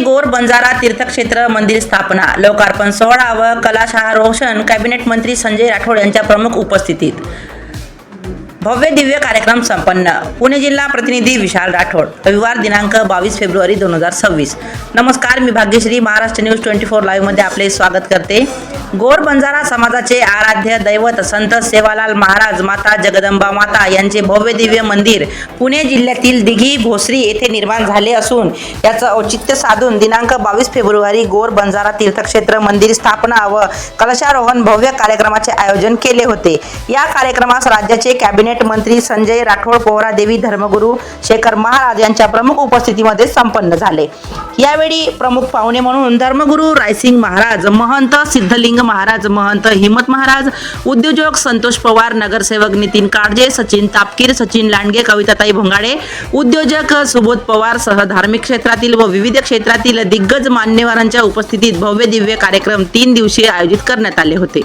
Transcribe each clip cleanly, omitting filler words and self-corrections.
गोर बंजारा तीर्थक्षेत्र मंदिर स्थापना लोकार्पण सोहळा व कलशारोहण कॅबिनेट मंत्री संजय राठोड यांच्या प्रमुख उपस्थितीत भव्य दिव्य कार्यक्रम संपन्न। पुणे जिल्हा प्रतिनिधी विशाल राठोड। रविवार दिनांक 22 फेब्रुवारी 2026। नमस्कार, मी भाग्यश्री महाराष्ट्र न्यूज 24 लाईव्ह मध्ये आपले स्वागत करते। गोर बंजारा समाजाचे आराध्य दैवत संत सेवालाल महाराज माता जगदंबा माता यांचे भव्य दिव्य मंदिर पुणे जिल्ह्यातील दिघी भोसरी येथे निर्माण झाले असून याचं औचित्य साधून दिनांक 22 फेब्रुवारी गोर बंजारा तीर्थक्षेत्र मंदिर स्थापना व कलशारोहण भव्य कार्यक्रमाचे आयोजन केले होते। या कार्यक्रमास राज्याचे कॅबिनेट मंत्री संजय राठोड, पोहरादेवी धर्मगुरू शेखर महाराज यांच्या प्रमुख उपस्थितीमध्ये संपन्न झाले। यावेळी प्रमुख पाहुणे म्हणून धर्मगुरू रायसिंग महाराज, महंत सिद्धलिंग महाराज, महंत हिम्मत महाराज, उद्योजक संतोष पवार, नगरसेवक नितीन काळजे, सचिन तापकीर, सचिन लांडगे, कविताताई भोंगाडे, उद्योजक सुबोध पवार सह धार्मिक क्षेत्रातील व विविध क्षेत्रातील दिग्गज मान्यवरांच्या उपस्थितीत भव्य दिव्य कार्यक्रम 3 दिवसीय आयोजित करण्यात आले होते।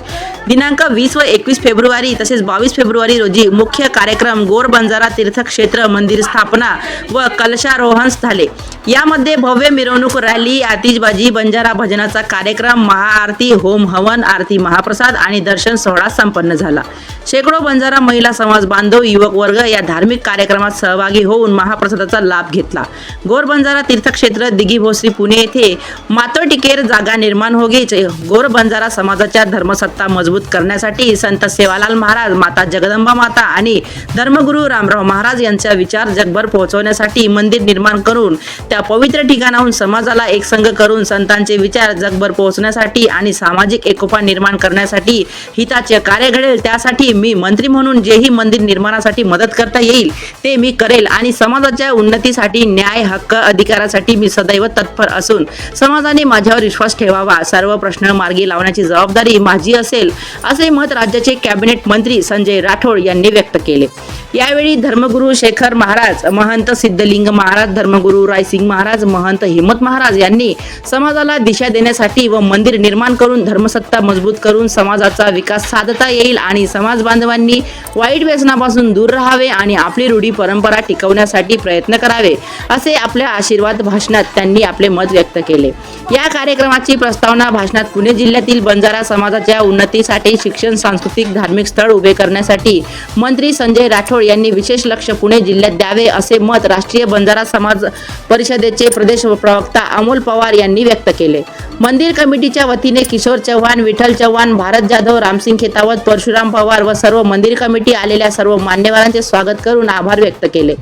दिनांक 20 व 21 फेब्रुवारी तसेच 22 फेब्रुवारी रोजी मुख्य कार्यक्रम गोर बंजारा तीर्थक्षेत्र मंदिर स्थापना व कलशारोहण झाले। यामध्ये भव्य मिरवणूक रॅली, आतिषबाजी, बंजारा भजनाचा कार्यक्रम, महाआरती, होम हवन, आरती महाप्रसाद आणि दर्शन सोहळा संपन्न झाला। शेकडो बंजारा महिला समाज बांधव, युवक वर्ग या धार्मिक कार्यक्रमात सहभागी होऊन महाप्रसादाचा लाभ घेतला। गोर बंजारा तीर्थक्षेत्र दिघी भोसरी पुणे येथे मातोटीकेर जागा निर्माण होगी। गोर बंजारा समाजाच्या धर्मसत्ता मजबूत करण्यासाठी संत सेवालाल महाराज, माता जगदंबा माता आणि धर्मगुरू रामराव महाराज यांचा विचार जगभर पोहोचवण्यासाठी मंदिर निर्माण करून त्या पवित्र ठिकाणाहून समाजाला एकसंघ करून संतांचे विचार जगभर पोहोचण्यासाठी आणि सामाजिक एकोपा निर्माण करण्यासाठी हिताचे कार्य घडेल। त्यासाठी मी मंत्री म्हणून जेही मंदिर निर्माणासाठी मदत करता येईल ते मी करेल आणि समाजाच्या उन्नतीसाठी, न्याय, हक्क, अधिकारासाठी मी सदैव तत्पर असून समाजाने माझ्यावर विश्वास ठेवावा। सर्व प्रश्न मार्गी लावण्याची जबाबदारी माझी असेल, असे मत राज्याचे कॅबिनेट मंत्री संजय राठोड यांनी व्यक्त केले। यावेळी धर्मगुरू शेखर महाराज, महंत सिद्धलिंग महाराज, धर्मगुरू रायसिंग महाराज, महंत हिम्मत महाराज यांनी समाजाला दिशा देण्यासाठी व मंदिर निर्माण करून धर्मसत्ता मजबूत करून समाजाचा विकास साधता येईल आणि समाज बांधवांनी वाईट व्यसनापासून दूर राहावे आणि आपली रूढी परंपरा टिकवण्यासाठी प्रयत्न करावे, असे आपल्या आशीर्वाद भाषणात त्यांनी आपले मत व्यक्त केले। या कार्यक्रमाची प्रस्तावना भाषणात पुणे जिल्ह्यातील बंजारा समाजाच्या उन्नतीसाठी शिक्षण, सांस्कृतिक, धार्मिक स्थळ उभे करण्यासाठी मंत्री संजय राठोड यांनी विशेष लक्ष पुणे जिल्ह्यात द्यावे, असे मत राष्ट्रीय बंजारा समाज परिषदेचे प्रदेश प्रवक्ता अमोल पवार यांनी व्यक्त केले। मंदिर कमिटीच्या वतीने किशोर चव्हाण, विठ्ठल चव्हाण, भारत जाधव, रामसिंग खेतावत, परशुराम पवार व सर्व मंदिर कमिटी आलेल्या सर्व मान्यवरांचे स्वागत करून आभार व्यक्त केले।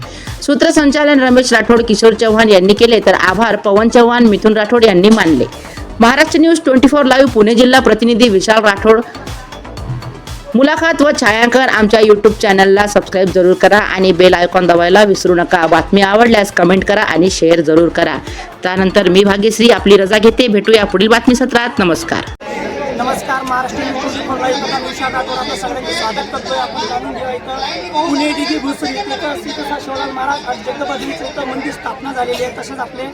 सूत्रसंचालन रमेश राठोड, किशोर चव्हाण यांनी केले तर आभार पवन चव्हाण, मिथुन राठोड यांनी मानले। महाराष्ट्र न्यूज 24 लाईव्ह पुणे जिल्हा प्रतिनिधी विशाल राठोड। मुलाखत व छायांकन आमच्या यूट्यूब चॅनलला सबस्क्राईब जरूर करा आणि बेल आयकॉन दाबायला विसरू नका। बातमी आवडल्यास कमेंट करा आणि शेअर जरूर करा। त्यानंतर मी भाग्यश्री आपली रजा घेते। भेटूया पुढील बातमी सत्रात। नमस्कार। नमस्कार, महाराष्ट्र न्यूज 24 लाईव्ह विशाल राठोड आपलं सगळ्यांचे स्वागत करतोय। आपण जाणून घेऊया इथं पुणे दिघी भोसरी इथं श्री सेवालाल महाराज आणि जगदंबाजींचं इथं मंदिर स्थापना झालेली आहे। तसेच आपले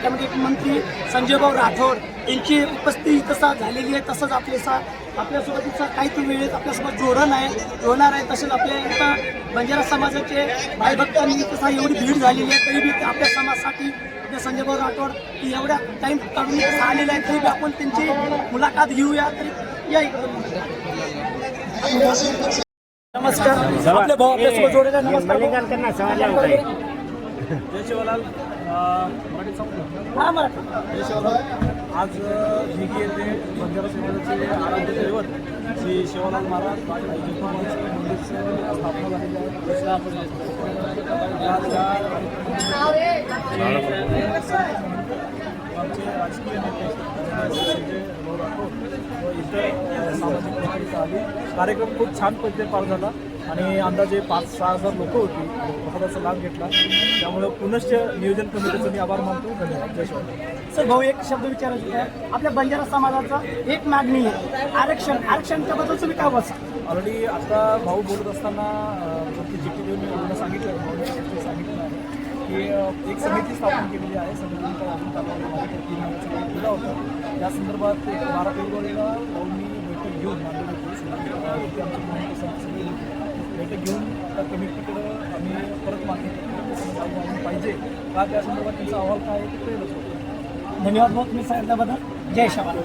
कॅबिनेट मंत्री संजयभाऊ राठोड यांची उपस्थिती तसा झालेली आहे। तसंच आपल्यासोबत इथं काही वेळेत आपल्यासोबत होणार आहे। तसेच आपल्या इथं बंजारा समाजाचे भाईभक्तांनी तसा एवढी भीड झालेली आहे, तरी बी आपल्या समाजासाठी संजयभाऊ राठोड की एवढ्या टाईम काढून आलेला आहे, तरी आपण त्यांची मुलाखत घेऊया। तरी या इकडे नमस्कार, आपले भाऊ आपल्यासोबत जोडले। नमस्कार, जय शिवलाल। हां मराठी। जय शिवलाल। आज दिघी येथे बंजारा समाजाचे आराध्य दैवत श्री शिवलाल महाराज मंदिरची स्थापना झालेली आहे। आमचे राजकीय नेते संजय राठोड व इतर सामाजिक नेते आले। कार्यक्रम खूप छान पद्धतीने पार झाला आणि अंदाजे 5-6 हजार लोक होती। प्रसादाचा लाभ घेतला, त्यामुळे पुनश्च नियोजन कमिटीचं मी आभार मानतो। धन्यवाद। जय शिवराय। सर, भाऊ एक शब्द विचारायचं आहे। आपल्या बंजारा समाजाचा एक मागणी आहे आरक्षणच्या बद्दल तुम्ही काय बोलता? ऑलरेडी आता भाऊ बोलत असताना चिठ्ठी देऊन मी सांगितलं आहे की एक समिती स्थापन केलेली आहे। समितीचा अजून कालावधी 3 महिन्याचा दिला होता। त्या संदर्भात 12 फेब्रुवारीला भाऊंनी बैठक घेऊन आमची बैठक घेऊन त्या कमिटीकडं आम्ही परत मागणी पाहिजे का, त्या संदर्भात त्यांचा अहवाल काय आहे ते कळलंच होतं। धन्यवाद भाऊ तुम्ही सांगितल्याबद्दल. जय शवाल.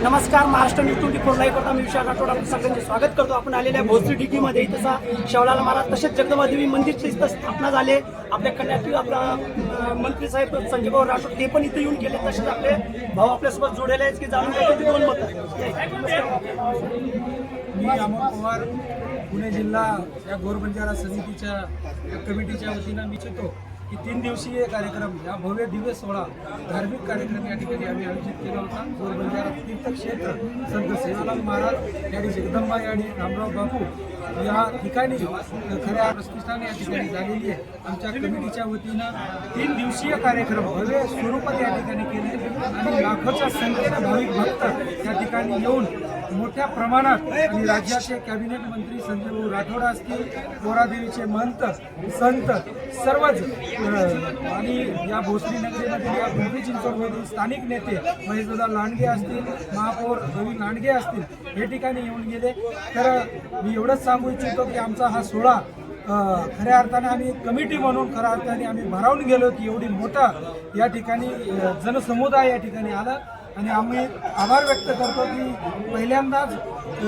नमस्कार, महाराष्ट्र न्यूज 24 लाईव्ह करता मी विशाल राठोड आपण सगळ्यांचे स्वागत करतो. आपण आलेल्या भोसरी डिग्रीमध्ये तसा शेवलाल महाराज तसेच जगदंबादेवी मंदिरची इथं स्थापना झाली. आपल्या कन्याटी आपला मंत्री साहेब संजय भाऊ राठोड ते पण इथे येऊन गेले. तसेच आपले भाऊ आपल्यासोबत जोडलेले आहेत की जाणून घ्यायचे दोन मतं. मी अमोल पवार, पुणे जिल्हा या गोरबंजारा समितीच्या कमिटीच्या वतीनं मी इच्छितो की 3 दिवसीय कार्यक्रम या भव्य दिव्य सोहळा धार्मिक कार्यक्रम या ठिकाणी आम्ही आयोजित केला होता. गोरबंजारा तीर्थक्षेत्र संत सेवालाल महाराज यांनी जगदंबा आणि रामराव बापू या ठिकाणी खऱ्या प्रतिष्ठाने या ठिकाणी झालेली आहे. आमच्या कमिटीच्या वतीनं 3 दिवसीय कार्यक्रम भव्य स्वरूपात या ठिकाणी केले आणि लाखोच्या संख्येने भाविक भक्त या ठिकाणी येऊन मोठ्या प्रमाणात आणि राज्याचे कॅबिनेट मंत्री संजय भाऊ राठोड असतील, पोरादेवीचे महंत संत सर्वच आणि या भोसरी नगरीमधील या पिंपरी चिंचवडमधील स्थानिक नेते महेशदादा लांडगे असतील, महापौर रवी लांडगे असतील हे ठिकाणी येऊन गेले. तर मी एवढंच सांगू इच्छितो की आमचा हा सोहळा खऱ्या अर्थाने आम्ही कमिटी म्हणून खऱ्या अर्थाने आम्ही भारावून गेलो की एवढी मोठा या ठिकाणी जनसमुदाय या ठिकाणी आला. आणि आम्ही आभार व्यक्त करतो की पहिल्यांदाच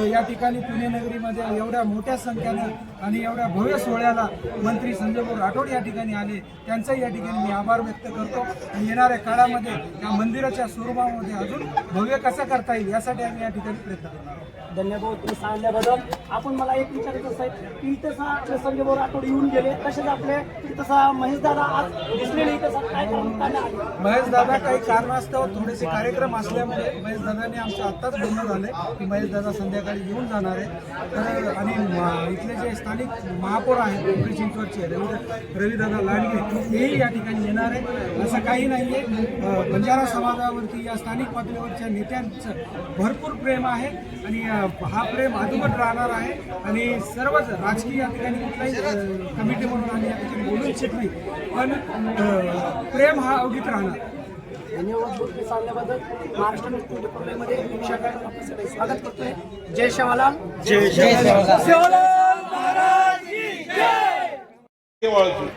या ठिकाणी पुणे नगरीमध्ये एवढ्या मोठ्या संख्येनं आणि एवढ्या भव्य सोहळ्याला मंत्री संजय भाऊ राठोड या ठिकाणी आले. त्यांचाही या ठिकाणी मी आभार व्यक्त करतो. आणि येणाऱ्या काळामध्ये या मंदिराच्या स्वरूपामध्ये अजून भव्य कसं करता येईल यासाठी आम्ही या ठिकाणी प्रयत्न करणार आहोत. धन्यवाद तुम्ही सांगितल्याबद्दल. आपण मला एक विचारायचं असं आहे की तसा आपले संजय भाऊ राठोड येऊन गेले तसेच आपले तसा महेशदादा आज दिसले नाही. तसा काय कारण काय आले? महेशदादा काही कारणास्तव थोडेसे कार्यक्रम असल्यामुळे महेशदादाने आमच्या आत्ताच बोलणं झाले की महेशदादा संध्याकाळी येऊन जाणार आहे. तर आणि इथले जे स्थानिक महापौर आहेत पिंपरी चिंचवडचे रवीदादा लांडगे हेही या ठिकाणी येणार आहेत. असं काही नाही आहे. बंजारा समाजावरती या स्थानिक पातळीवरच्या नेत्यांचं भरपूर प्रेम आहे आणि हा प्रेम अदुमट राहणार आहे. आणि सर्वच राजकीय या ठिकाणी कुठलाही कमिटी म्हणून आम्ही या ठिकाणी बोलू इच्छित नाही, पण प्रेम हा अवघित राहणार. धन्यवाद तुम्ही सांगितल्याबद्दल. महाराष्ट्र न्यूज 24 लाईव्हमध्ये मी विशाल राठोड आपलं सगळे स्वागत करतोय. जय शवालाल. जय शवालाल महाराज की जय.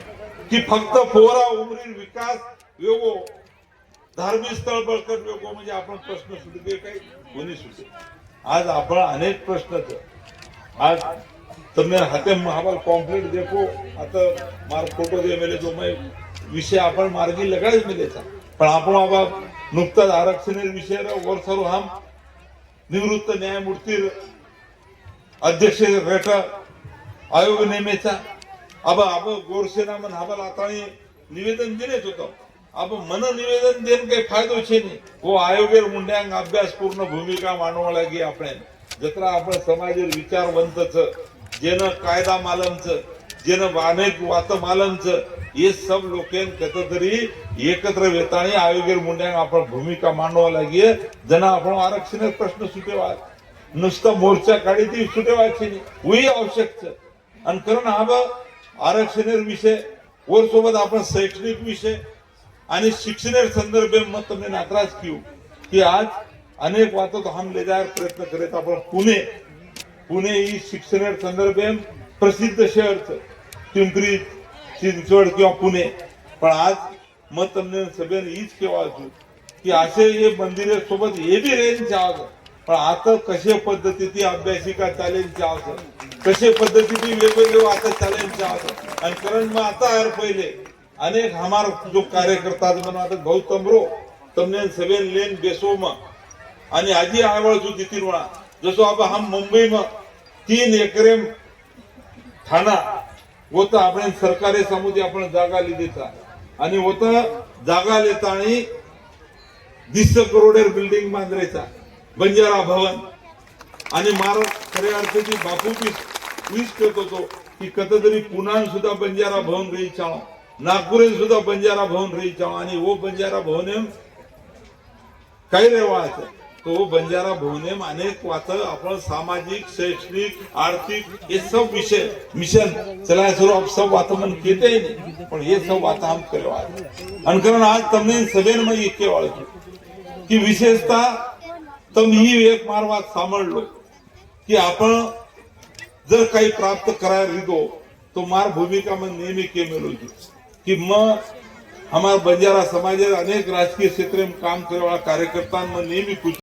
की फक्त पोरा उमरील विकास वेगो धार्मिक स्थळ बळकट वेगो म्हणजे आपण प्रश्न सुटते काही कोणी सुटे. आज आपण अनेक प्रश्न आज तुम्ही हाते हमारा पॉम्पलेट देखो आता मार फोटो दे मेले जो मैं विषय आपण मार्गी लगाच मिलेचा. पण आपण बाबा नुकताच आरक्षण विषय वर सर्व हम निवृत्त न्यायमूर्ती अध्यक्ष गट आयोग नेमेचा अब गोरसेना मन हमारा आता निवेदन दिलेच होतं. अब मन निवेदन देन काही फायदो छे नाही. वो आयोगेर मुंड्यांग अभ्यासपूर्ण भूमिका मानवा लागी आपण जत्रा आपण समाजेर विचारवंतच जेनं कायदा मालमच जेनं अनेक वात मालमच हे सब लोकेन कत तरी एकत्र वेताणी आयोगेर मुंड्यांग आपण भूमिका मांडवा लागी जना आपण आरक्षण प्रश्न सुटेवा नुसतं मोर्चा काढी ती सुटेवायची नाही वही आवश्यक आणि कारण हा आरक्षण विषय वर सोबत आपण शैक्षणिक विषय आणि शिक्षण संदर्भे मत तुम्ही नातराज क्यों की आज अनेक बातों तो हम ले जाए प्रयत्न करेत. आपण पुणे ही शिक्षण संदर्भे प्रसिद्ध शहर पिंपरी चिंचवड किंवा पुणे. पण आज मत तुमने सगळ्यांनी हीच केव्हा की असे हे मंदिरे सोबत हे बी रेंज आवाज. पण आता कशा पद्धतीची अभ्यासिका चॅलेंज आवाज कशा पद्धतीची वेगवेगळे आता चॅलेंज आवाज. आणि कारण मग आता यार पहिले अनेक हमार जो कार्यकर्ता आता भाऊ तमरो तमने सगळे लेन बेसो आणि आजी आवळ जो जितीन वळा जसो अब हम मुंबई में 3 एकरे ठाणा होता आपण सरकारी समुदाय आपण जागा लिहिता आणि होता जागा लेता आणि 20 करोडेर बिल्डिंग बांधायचा बंजारा भवन आणि मार खऱ्या अर्थाची बापू बी विश करत होतो की कततरी पुण्यान सुद्धा बंजारा भवन रही चाव नागपुरेन सुद्धा बंजारा भवन रही चाव आणि वो बंजारा भवन काही रेवायचं तो बंजारा भवन अनेक वात आपण सामाजिक शैक्षणिक आर्थिक ये सब विषय मिशन चलाए सुरू सब बात मन कहते ही नहीं पर ये सब बात हम करवा अनकरण आज तमने सगळ्यां में ये केवळ की विशेषतः तुम ही एक मार्वात सांभाळलो की आपण जर काही प्राप्त करायला रिदो तो मार भूमिका में नेहमी के मिळवली की मग हमारा बंजारा समाज अनेक राजकीय क्षेत्र में काम करे वाला कार्यकर्ता नेहमी कुछ